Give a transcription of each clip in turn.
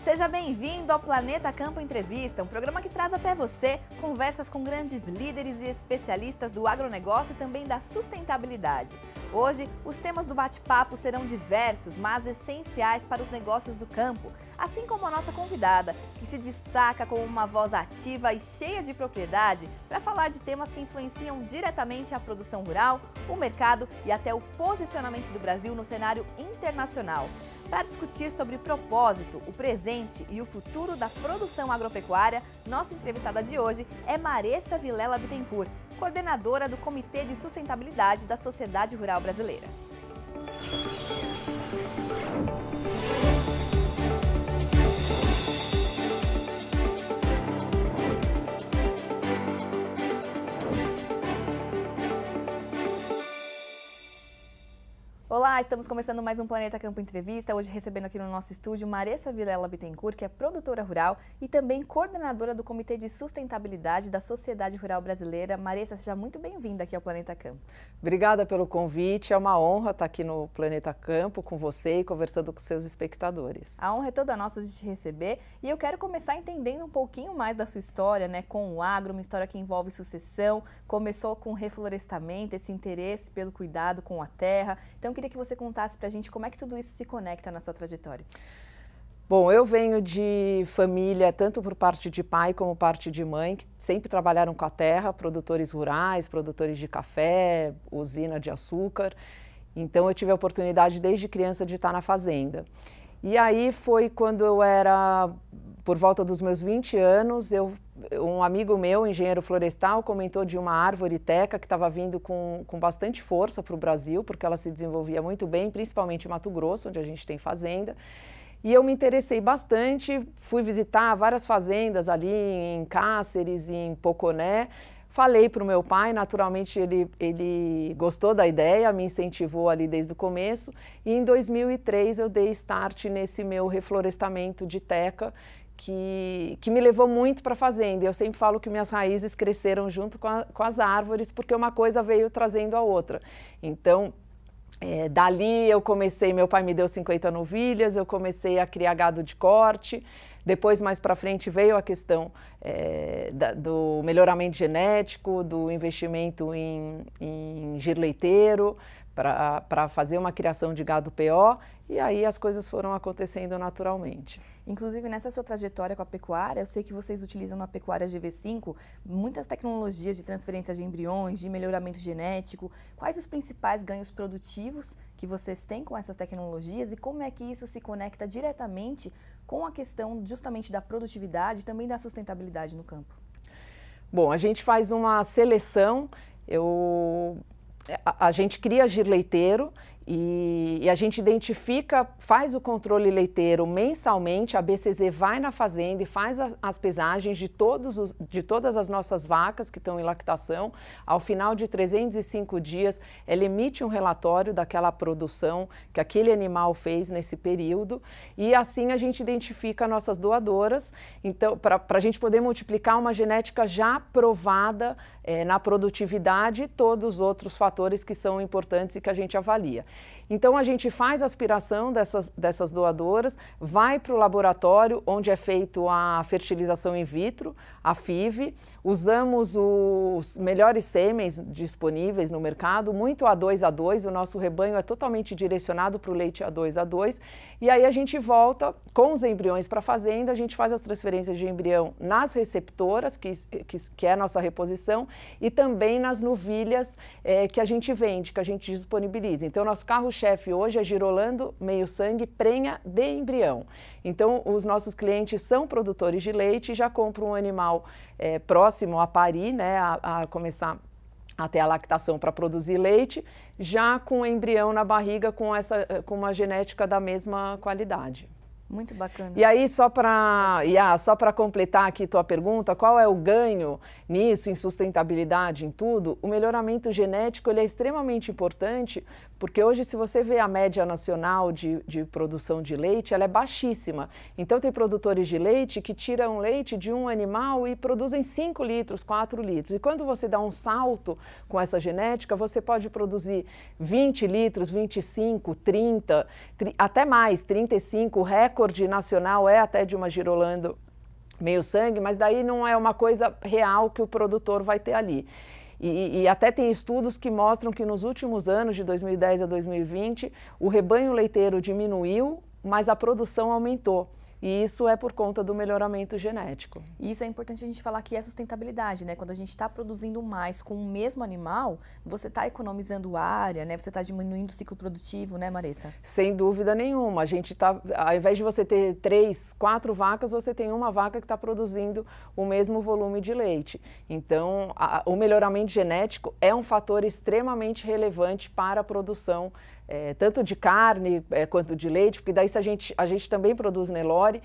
Seja bem-vindo ao Planeta Campo Entrevista, um programa que traz até você conversas com grandes líderes e especialistas do agronegócio e também da sustentabilidade. Hoje, os temas do bate-papo serão diversos, mas essenciais para os negócios do campo, assim como a nossa convidada, que se destaca como uma voz ativa e cheia de propriedade para falar de temas que influenciam diretamente a produção rural, o mercado e até o posicionamento do Brasil no cenário internacional. Para discutir sobre propósito, o presente e o futuro da produção agropecuária, nossa entrevistada de hoje é Maressa Vilela Bittencourt, coordenadora do Comitê de Sustentabilidade da Sociedade Rural Brasileira. Olá, estamos começando mais um Planeta Campo Entrevista, hoje recebendo aqui no nosso estúdio Maressa Vilela Bittencourt, que é produtora rural e também coordenadora do Comitê de Sustentabilidade da Sociedade Rural Brasileira. Maressa, seja muito bem-vinda aqui ao Planeta Campo. Obrigada pelo convite, é uma honra estar aqui no Planeta Campo com você e conversando com seus espectadores. A honra é toda nossa de te receber e eu quero começar entendendo um pouquinho mais da sua história, né, com o agro, uma história que envolve sucessão, começou com reflorestamento, esse interesse pelo cuidado com a terra. Então, eu queria que você contasse pra gente como é que tudo isso se conecta na sua trajetória. Bom, eu venho de família, tanto por parte de pai como parte de mãe, que sempre trabalharam com a terra, produtores rurais, produtores de café, usina de açúcar. Então, eu tive a oportunidade desde criança de estar na fazenda. E aí foi quando eu era, por volta dos meus 20 anos, um amigo meu, engenheiro florestal, comentou de uma árvore teca que estava vindo com bastante força para o Brasil, porque ela se desenvolvia muito bem, principalmente em Mato Grosso, onde a gente tem fazenda. E eu me interessei bastante, fui visitar várias fazendas ali em Cáceres, em Poconé. Falei para o meu pai, naturalmente ele gostou da ideia, me incentivou ali desde o começo. E em 2003 eu dei start nesse meu reflorestamento de teca, que me levou muito para a fazenda. Eu sempre falo que minhas raízes cresceram junto com as árvores, porque uma coisa veio trazendo a outra. Então, dali eu comecei, meu pai me deu 50 novilhas, eu comecei a criar gado de corte. Depois, mais para frente, veio a questão do melhoramento genético, do investimento em giro leiteiro, para fazer uma criação de gado PO, e aí as coisas foram acontecendo naturalmente. Inclusive, nessa sua trajetória com a pecuária, eu sei que vocês utilizam na pecuária GV5 muitas tecnologias de transferência de embriões, de melhoramento genético. Quais os principais ganhos produtivos que vocês têm com essas tecnologias e como é que isso se conecta diretamente com a questão justamente da produtividade e também da sustentabilidade no campo? Bom, a gente faz uma seleção, a gente cria giro leiteiro e a gente identifica, faz o controle leiteiro mensalmente, a BCZ vai na fazenda e faz as pesagens de todas as nossas vacas que estão em lactação. Ao final de 305 dias, ela emite um relatório daquela produção que aquele animal fez nesse período e assim a gente identifica nossas doadoras. Então, para a gente poder multiplicar uma genética já provada na produtividade e todos os outros fatores que são importantes e que a gente avalia. Então, a gente faz a aspiração dessas doadoras, vai para o laboratório onde é feito a fertilização in vitro, a FIV, usamos os melhores sêmens disponíveis no mercado, muito A2A2, o nosso rebanho é totalmente direcionado para o leite A2A2, e aí a gente volta com os embriões para a fazenda, a gente faz as transferências de embrião nas receptoras, que é a nossa reposição, e também nas novilhas que a gente vende, que a gente disponibiliza. Então, nosso carro-chefe hoje é girolando, meio sangue, prenha de embrião. Então, os nossos clientes são produtores de leite e já compram um animal próximo a parir, né, a começar a ter a lactação para produzir leite, já com o embrião na barriga com uma genética da mesma qualidade. Muito bacana. E aí, só para completar aqui tua pergunta, qual é o ganho nisso, em sustentabilidade, em tudo? O melhoramento genético ele é extremamente importante, porque hoje, se você vê a média nacional de produção de leite, ela é baixíssima. Então, tem produtores de leite que tiram leite de um animal e produzem 5 litros, 4 litros. E quando você dá um salto com essa genética, você pode produzir 20 litros, 25, 30, até mais, 35, recorde recorde nacional é até de uma Girolando meio sangue, mas daí não é uma coisa real que o produtor vai ter ali. E até tem estudos que mostram que nos últimos anos, de 2010 a 2020, o rebanho leiteiro diminuiu, mas a produção aumentou. E isso é por conta do melhoramento genético. E isso é importante a gente falar que é sustentabilidade, né? Quando a gente está produzindo mais com o mesmo animal, você está economizando área, né? Você está diminuindo o ciclo produtivo, né, Maressa? Sem dúvida nenhuma. A gente tá, ao invés de você ter 3, 4 vacas, você tem uma vaca que está produzindo o mesmo volume de leite. Então, o melhoramento genético é um fator extremamente relevante para a produção tanto de carne quanto de leite, porque daí se a gente também produz Nelore.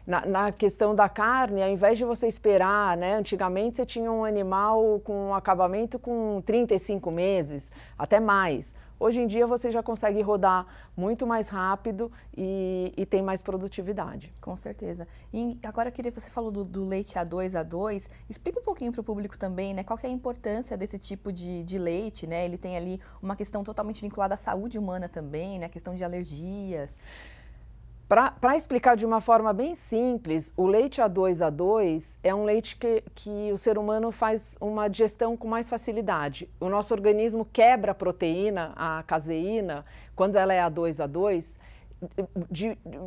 Na questão da carne, ao invés de você esperar, né, antigamente você tinha um animal com um acabamento com 35 meses, até mais. Hoje em dia você já consegue rodar muito mais rápido e tem mais produtividade. Com certeza. E agora eu queria, você falou do leite A2, explica um pouquinho para o público também, né, qual que é a importância desse tipo de leite, né? Ele tem ali uma questão totalmente vinculada à saúde humana também, né, a questão de alergias. Para explicar de uma forma bem simples, o leite A2 é um leite que o ser humano faz uma digestão com mais facilidade. O nosso organismo quebra a proteína, a caseína, quando ela é A2,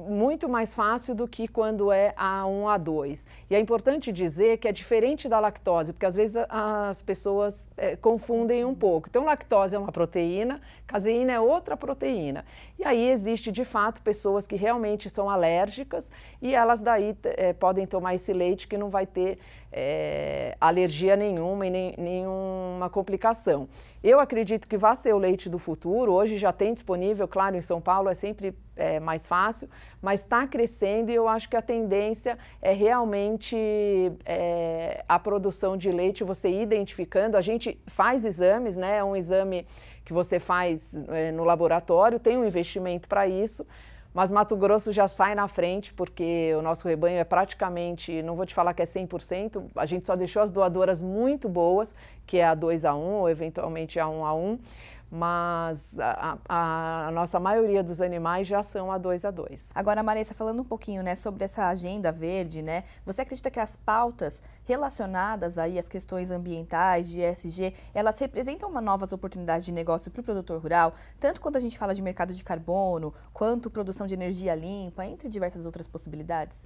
muito mais fácil do que quando é A1, A2. E é importante dizer que é diferente da lactose, porque às vezes as pessoas confundem um pouco. Então, lactose é uma proteína, caseína é outra proteína. E aí existe, de fato, pessoas que realmente são alérgicas e elas daí podem tomar esse leite que não vai ter alergia nenhuma e nenhuma complicação. Eu acredito que vai ser o leite do futuro. Hoje já tem disponível, claro, em São Paulo é sempre mais fácil, mas está crescendo e eu acho que a tendência é realmente a produção de leite, você identificando. A gente faz exames, né? É um exame que você faz no laboratório, tem um investimento para isso, mas Mato Grosso já sai na frente, porque o nosso rebanho é praticamente, não vou te falar que é 100%, a gente só deixou as doadoras muito boas, que é a A2, ou eventualmente a A1, mas a nossa maioria dos animais já são A2. Agora, Maressa, falando um pouquinho, né, sobre essa agenda verde, né, você acredita que as pautas relacionadas aí às questões ambientais, de ESG, elas representam uma novas oportunidades de negócio para o produtor rural, tanto quando a gente fala de mercado de carbono, quanto produção de energia limpa, entre diversas outras possibilidades?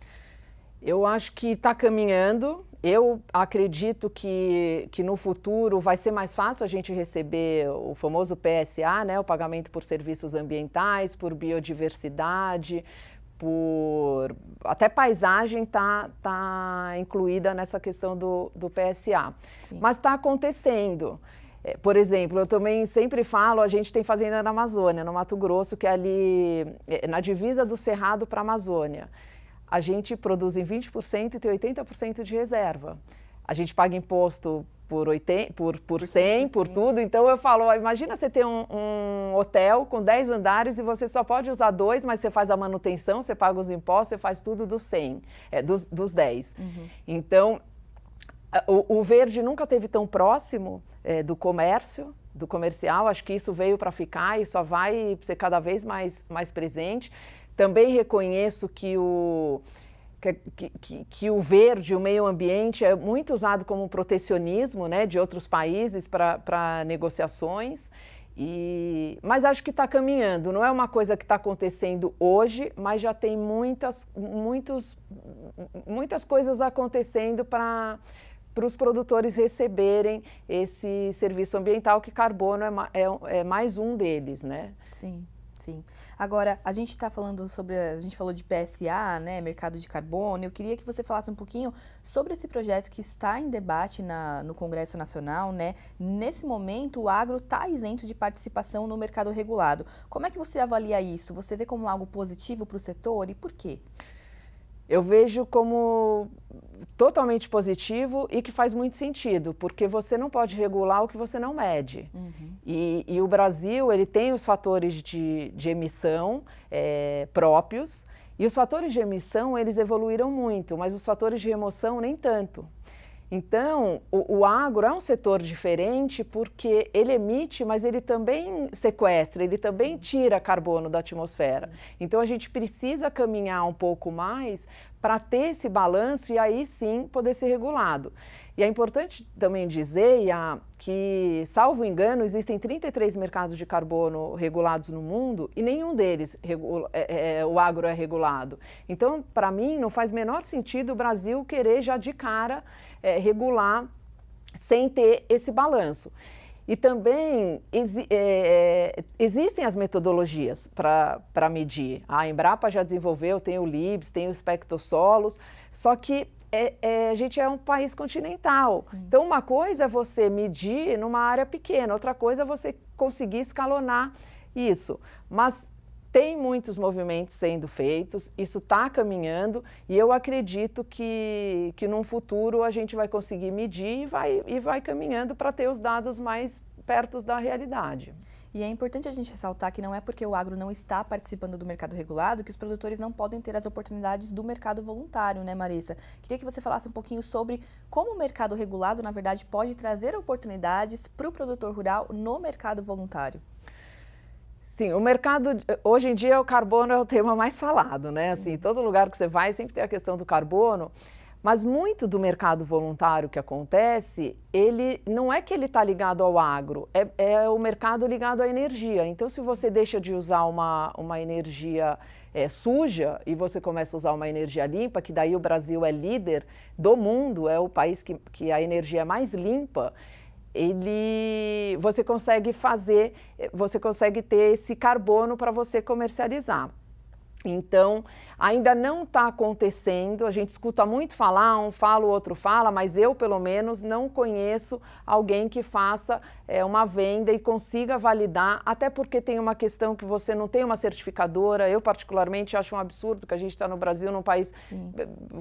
Eu acho que está caminhando. Eu acredito que no futuro vai ser mais fácil a gente receber o famoso PSA, né, o pagamento por serviços ambientais, por biodiversidade, por até paisagem tá incluída nessa questão do PSA. Sim. Mas está acontecendo. Por exemplo, eu também sempre falo, a gente tem fazenda na Amazônia, no Mato Grosso, que é ali na divisa do Cerrado para a Amazônia. A gente produz em 20% e tem 80% de reserva. A gente paga imposto por 100, por tudo. Então eu falo, imagina você ter um hotel com 10 andares e você só pode usar 2, mas você faz a manutenção, você paga os impostos, você faz tudo dos 100, dos 10. Uhum. Então, o verde nunca esteve tão próximo do comércio, do comercial. Acho que isso veio para ficar e só vai ser cada vez mais presente. Também reconheço que o verde, o meio ambiente, é muito usado como protecionismo, né, de outros países para negociações, mas acho que está caminhando. Não é uma coisa que está acontecendo hoje, mas já tem muitas coisas acontecendo para os produtores receberem esse serviço ambiental, que carbono é mais um deles, né? Sim. Sim. Agora, a gente falou de PSA, né, mercado de carbono. Eu queria que você falasse um pouquinho sobre esse projeto que está em debate no Congresso Nacional, né? Nesse momento, o agro está isento de participação no mercado regulado. Como é que você avalia isso? Você vê como algo positivo para o setor e por quê? Eu vejo como totalmente positivo e que faz muito sentido, porque você não pode regular o que você não mede. Uhum. E o Brasil, ele tem os fatores de emissão próprios, e os fatores de emissão, eles evoluíram muito, mas os fatores de remoção nem tanto. Então, o agro é um setor diferente porque ele emite, mas ele também sequestra, ele também tira carbono da atmosfera. Então, a gente precisa caminhar um pouco mais para ter esse balanço e aí sim poder ser regulado. E é importante também dizer, que, salvo engano, existem 33 mercados de carbono regulados no mundo e nenhum deles o agro é regulado. Então, para mim, não faz menor sentido o Brasil querer já de cara regular sem ter esse balanço. E também existem as metodologias para medir. A Embrapa já desenvolveu, tem o LIBS, tem o Espectrosolos, só que a gente é um país continental. Sim. Então, uma coisa é você medir numa área pequena, outra coisa é você conseguir escalonar isso. Mas tem muitos movimentos sendo feitos, isso está caminhando e eu acredito que num futuro a gente vai conseguir medir e vai caminhando para ter os dados mais perto da realidade. E é importante a gente ressaltar que não é porque o agro não está participando do mercado regulado que os produtores não podem ter as oportunidades do mercado voluntário, né, Marissa? Queria que você falasse um pouquinho sobre como o mercado regulado, na verdade, pode trazer oportunidades para o produtor rural no mercado voluntário. Sim, o mercado, hoje em dia o carbono é o tema mais falado, né? Assim, todo lugar que você vai sempre tem a questão do carbono, mas muito do mercado voluntário que acontece, ele não é que ele está ligado ao agro, é o mercado ligado à energia. Então, se você deixa de usar uma energia suja e você começa a usar uma energia limpa, que daí o Brasil é líder do mundo, é o país que a energia é mais limpa, você consegue ter esse carbono para você comercializar. Então, ainda não está acontecendo, a gente escuta muito falar, um fala, o outro fala, mas eu, pelo menos, não conheço alguém que faça uma venda e consiga validar, até porque tem uma questão que você não tem uma certificadora. Eu, particularmente, acho um absurdo que a gente está no Brasil, num país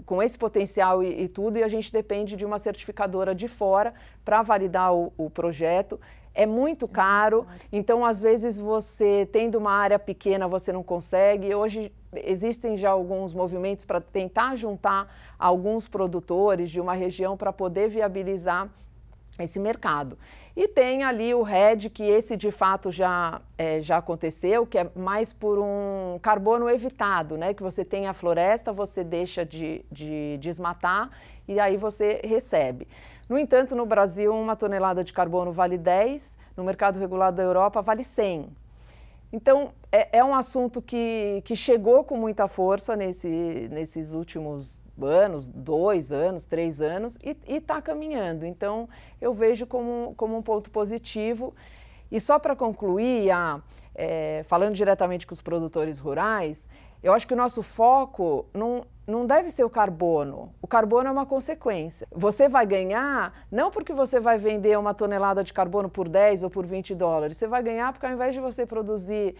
com esse potencial e tudo, e a gente depende de uma certificadora de fora para validar o projeto. É muito caro, então às vezes você tendo uma área pequena você não consegue. Hoje existem já alguns movimentos para tentar juntar alguns produtores de uma região para poder viabilizar esse mercado. E tem ali o RED, que esse de fato já aconteceu, que é mais por um carbono evitado, né? Que você tem a floresta, você deixa de desmatar e aí você recebe. No entanto, no Brasil, uma tonelada de carbono vale 10, no mercado regulado da Europa vale 100. Então, é um assunto que chegou com muita força nesses últimos anos, 2 anos, 3 anos, e está caminhando. Então, eu vejo como um ponto positivo. E só para concluir, falando diretamente com os produtores rurais, eu acho que o nosso foco não deve ser o carbono. O carbono é uma consequência. Você vai ganhar não porque você vai vender uma tonelada de carbono por 10 ou por 20 dólares. Você vai ganhar porque ao invés de você produzir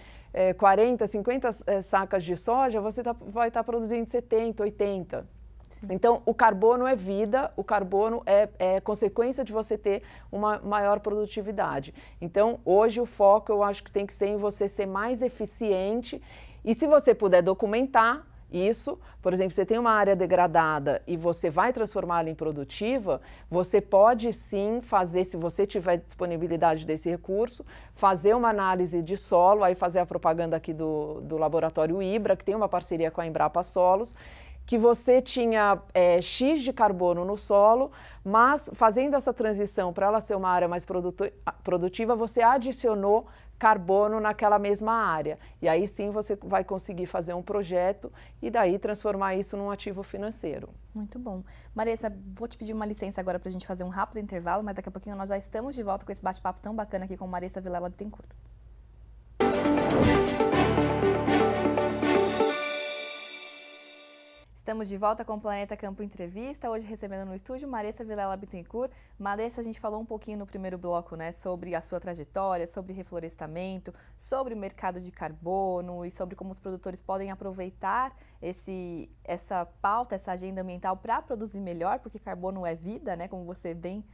40, 50 sacas de soja, você vai estar produzindo 70, 80. Sim. Então, o carbono é vida, o carbono é consequência de você ter uma maior produtividade. Então, hoje o foco eu acho que tem que ser em você ser mais eficiente. E se você puder documentar isso, por exemplo, você tem uma área degradada e você vai transformá-la em produtiva, você pode sim fazer, se você tiver disponibilidade desse recurso, fazer uma análise de solo, aí fazer a propaganda aqui do laboratório IBRA, que tem uma parceria com a Embrapa Solos, que você tinha X de carbono no solo, mas fazendo essa transição para ela ser uma área mais produtiva, você adicionou carbono naquela mesma área. E aí sim você vai conseguir fazer um projeto e daí transformar isso num ativo financeiro. Muito bom. Marissa, vou te pedir uma licença agora para a gente fazer um rápido intervalo, mas daqui a pouquinho nós já estamos de volta com esse bate-papo tão bacana aqui com Marissa Vilela Bittencourt. Estamos de volta com o Planeta Campo Entrevista, hoje recebendo no estúdio Marissa Vilela Bittencourt. Marissa, a gente falou um pouquinho no primeiro bloco, né, sobre a sua trajetória, sobre reflorestamento, sobre o mercado de carbono e sobre como os produtores podem aproveitar essa pauta, essa agenda ambiental para produzir melhor, porque carbono é vida, né, como você bem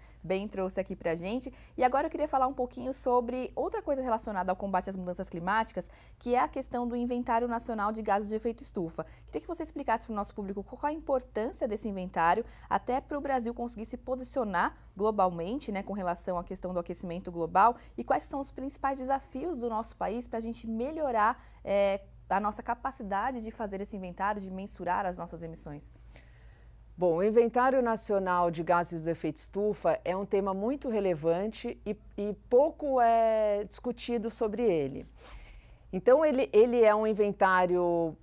trouxe aqui pra gente. E agora eu queria falar um pouquinho sobre outra coisa relacionada ao combate às mudanças climáticas, que é a questão do Inventário Nacional de Gases de Efeito Estufa. Queria que você explicasse para o nosso público público qual a importância desse inventário, até para o Brasil conseguir se posicionar globalmente, né, com relação à questão do aquecimento global, e quais são os principais desafios do nosso país para a gente melhorar a nossa capacidade de fazer esse inventário, de mensurar as nossas emissões. Bom, o Inventário Nacional de Gases do Efeito Estufa é um tema muito relevante e pouco é discutido sobre ele. Então, ele é um inventário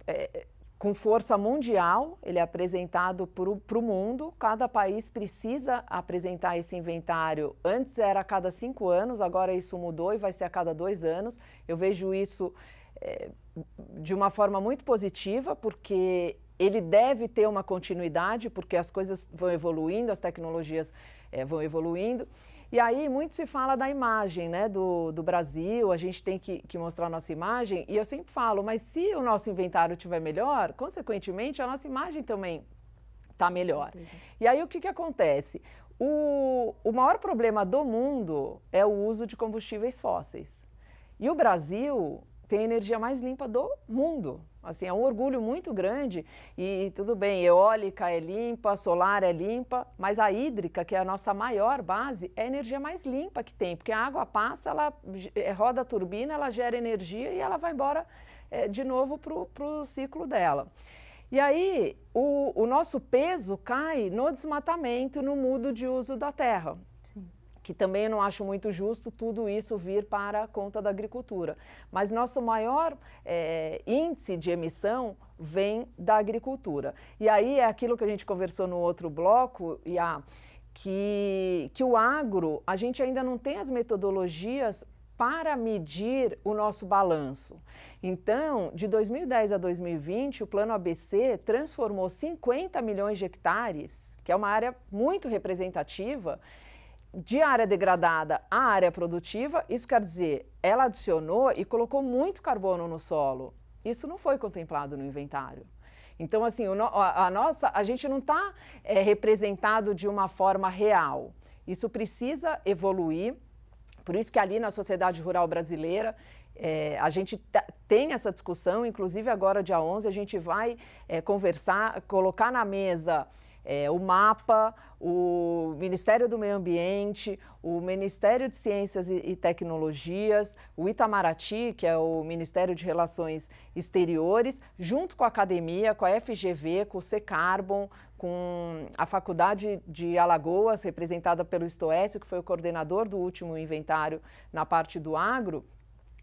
com força mundial, ele é apresentado para o mundo, cada país precisa apresentar esse inventário. Antes era a cada 5 anos, agora isso mudou e vai ser a cada 2 anos. Eu vejo isso de uma forma muito positiva, porque ele deve ter uma continuidade, porque as coisas vão evoluindo, as tecnologias vão evoluindo. E aí muito se fala da imagem, né, do Brasil, a gente tem que mostrar a nossa imagem, e eu sempre falo, mas se o nosso inventário estiver melhor, consequentemente a nossa imagem também está melhor. E aí o que acontece? O maior problema do mundo é o uso de combustíveis fósseis. E o Brasil tem a energia mais limpa do mundo. Assim, é um orgulho muito grande e tudo bem, eólica é limpa, solar é limpa, mas a hídrica, que é a nossa maior base, é a energia mais limpa que tem, porque a água passa, ela roda a turbina, ela gera energia e ela vai embora de novo para o ciclo dela. E aí, o nosso peso cai no desmatamento, no mudo de uso da terra. Sim. Que também eu não acho muito justo tudo isso vir para a conta da agricultura. Mas nosso maior índice de emissão vem da agricultura. E aí é aquilo que a gente conversou no outro bloco, que o agro, a gente ainda não tem as metodologias para medir o nosso balanço. Então, de 2010 a 2020, o Plano ABC transformou 50 milhões de hectares, que é uma área muito representativa, de área degradada à área produtiva. Isso quer dizer, ela adicionou e colocou muito carbono no solo. Isso não foi contemplado no inventário. Então, assim, a gente não está representado de uma forma real. Isso precisa evoluir. Por isso que ali na sociedade rural brasileira, a gente tem essa discussão, inclusive agora, dia 11, a gente vai conversar, colocar na mesa o MAPA, o Ministério do Meio Ambiente, o Ministério de Ciências e Tecnologias, o Itamaraty, que é o Ministério de Relações Exteriores, junto com a academia, com a FGV, com o Secarbon, com a Faculdade de Alagoas, representada pelo Stoécio, que foi o coordenador do último inventário na parte do agro,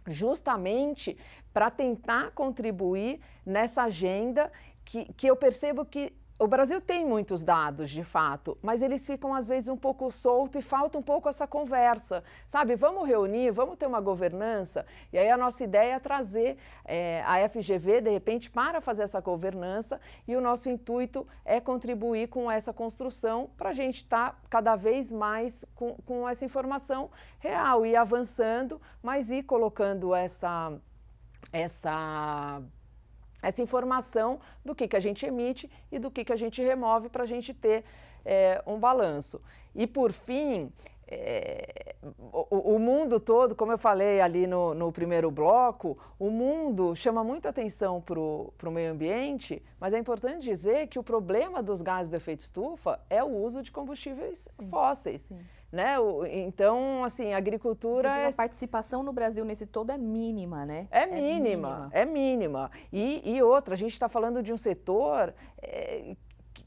justamente para tentar contribuir nessa agenda que eu percebo que o Brasil tem muitos dados, de fato, mas eles ficam, às vezes, um pouco soltos e falta um pouco essa conversa, sabe? Vamos reunir, vamos ter uma governança. E aí a nossa ideia é trazer a FGV, de repente, para fazer essa governança, e o nosso intuito é contribuir com essa construção para a gente estar cada vez mais com essa informação real, e avançando, mas ir colocando essa informação do que a gente emite e do que a gente remove para a gente ter um balanço. E, por fim, o mundo todo, como eu falei ali no primeiro bloco, o mundo chama muita atenção para o meio ambiente, mas é importante dizer que o problema dos gases do efeito estufa é o uso de combustíveis fósseis. Sim. Né? Então, assim, a agricultura... A participação no Brasil nesse todo é mínima, né? É mínima. E outra, a gente está falando de um setor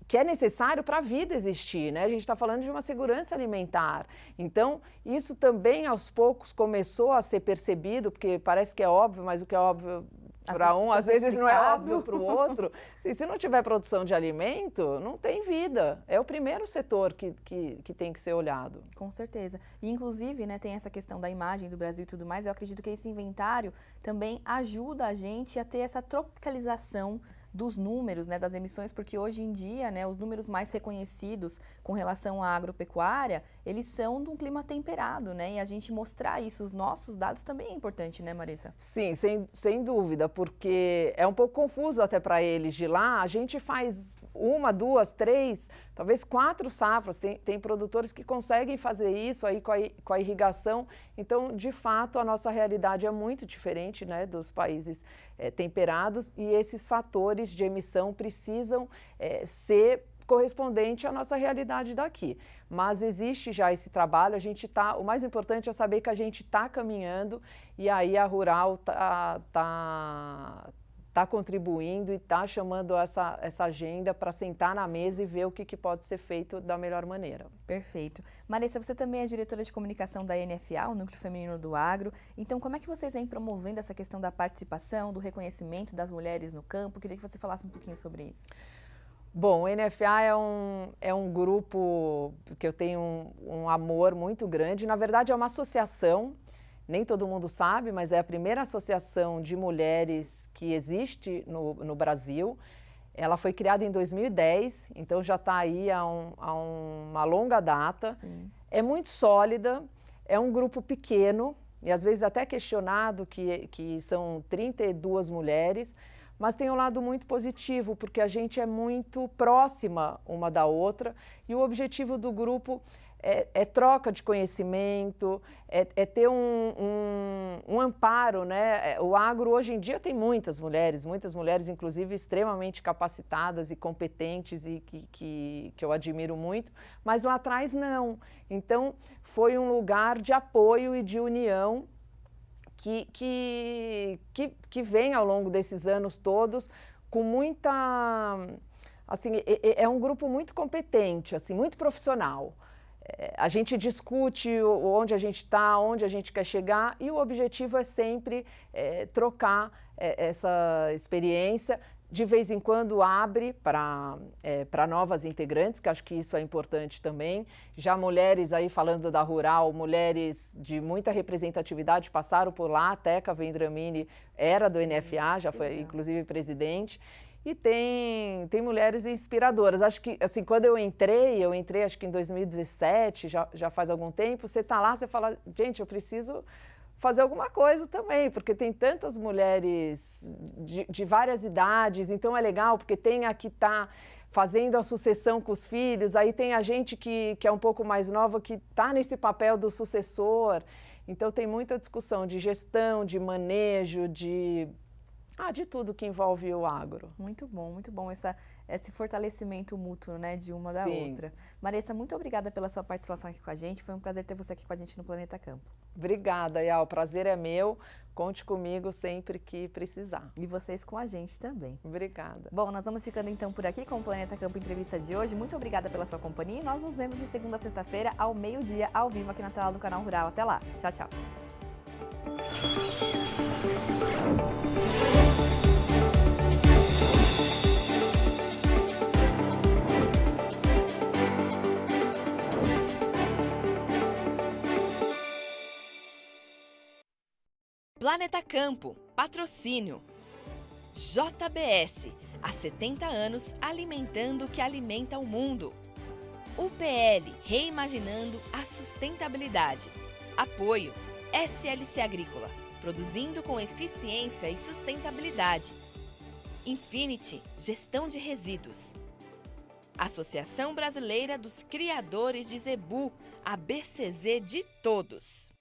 que é necessário para a vida existir, né? A gente está falando de uma segurança alimentar. Então, isso também, aos poucos, começou a ser percebido, porque parece que é óbvio, mas o que é óbvio para um, às vezes não é óbvio para o outro. Se não tiver produção de alimento, não tem vida. É o primeiro setor que tem que ser olhado. Com certeza. E, inclusive, né, tem essa questão da imagem do Brasil e tudo mais. Eu acredito que esse inventário também ajuda a gente a ter essa tropicalização dos números, né, das emissões, porque hoje em dia, né, os números mais reconhecidos com relação à agropecuária, eles são de um clima temperado, né, e a gente mostrar isso, os nossos dados, também é importante, né, Marissa? Sim, sem dúvida, porque é um pouco confuso até para eles de lá. A gente faz 1, 2, 3, talvez 4 safras, tem produtores que conseguem fazer isso aí com a irrigação. Então, de fato, a nossa realidade é muito diferente, né, dos países temperados e esses fatores de emissão precisam ser correspondente à nossa realidade daqui. Mas existe já esse trabalho, o mais importante é saber que a gente está caminhando e aí a Rural está contribuindo e está chamando essa agenda para sentar na mesa e ver o que pode ser feito da melhor maneira. Perfeito. Marissa, você também é diretora de comunicação da NFA, o Núcleo Feminino do Agro. Então, como é que vocês vêm promovendo essa questão da participação, do reconhecimento das mulheres no campo? Queria que você falasse um pouquinho sobre isso. Bom, o NFA é um grupo que eu tenho um amor muito grande. Na verdade, é uma associação, nem todo mundo sabe, mas é a primeira associação de mulheres que existe no Brasil. Ela foi criada em 2010, então já está aí há uma longa data. Sim. É muito sólida, é um grupo pequeno, e às vezes até questionado que são 32 mulheres, mas tem um lado muito positivo, porque a gente é muito próxima uma da outra e o objetivo do grupo é troca de conhecimento, é ter um amparo, né? O agro hoje em dia tem muitas mulheres inclusive extremamente capacitadas e competentes e que eu admiro muito, mas lá atrás não. Então foi um lugar de apoio e de união que vem ao longo desses anos todos com muita, assim, é um grupo muito competente, assim, muito profissional. A gente discute onde a gente está, onde a gente quer chegar e o objetivo é sempre trocar essa experiência. De vez em quando abre para novas integrantes, que acho que isso é importante também. Já mulheres aí falando da Rural, mulheres de muita representatividade passaram por lá. A Teca Vendramini era do NFA, já foi inclusive presidente. E tem mulheres inspiradoras. Acho que, assim, quando eu entrei acho que em 2017, já faz algum tempo, você está lá, você fala, gente, eu preciso fazer alguma coisa também, porque tem tantas mulheres de várias idades, então é legal, porque tem a que está fazendo a sucessão com os filhos, aí tem a gente que é um pouco mais nova, que está nesse papel do sucessor, então tem muita discussão de gestão, de manejo, de tudo que envolve o agro. Muito bom esse fortalecimento mútuo, né, de uma da Sim. outra. Marissa, muito obrigada pela sua participação aqui com a gente, foi um prazer ter você aqui com a gente no Planeta Campo. Obrigada, Yal, o prazer é meu, conte comigo sempre que precisar. E vocês com a gente também. Obrigada. Bom, nós vamos ficando então por aqui com o Planeta Campo Entrevista de hoje. Muito obrigada pela sua companhia e nós nos vemos de segunda a sexta-feira ao meio-dia, ao vivo aqui na tela do Canal Rural. Até lá. Tchau, tchau. Planeta Campo, patrocínio. JBS, há 70 anos alimentando o que alimenta o mundo. UPL, reimaginando a sustentabilidade. Apoio, SLC Agrícola, produzindo com eficiência e sustentabilidade. Infinity, gestão de resíduos. Associação Brasileira dos Criadores de Zebu, a BCZ de todos.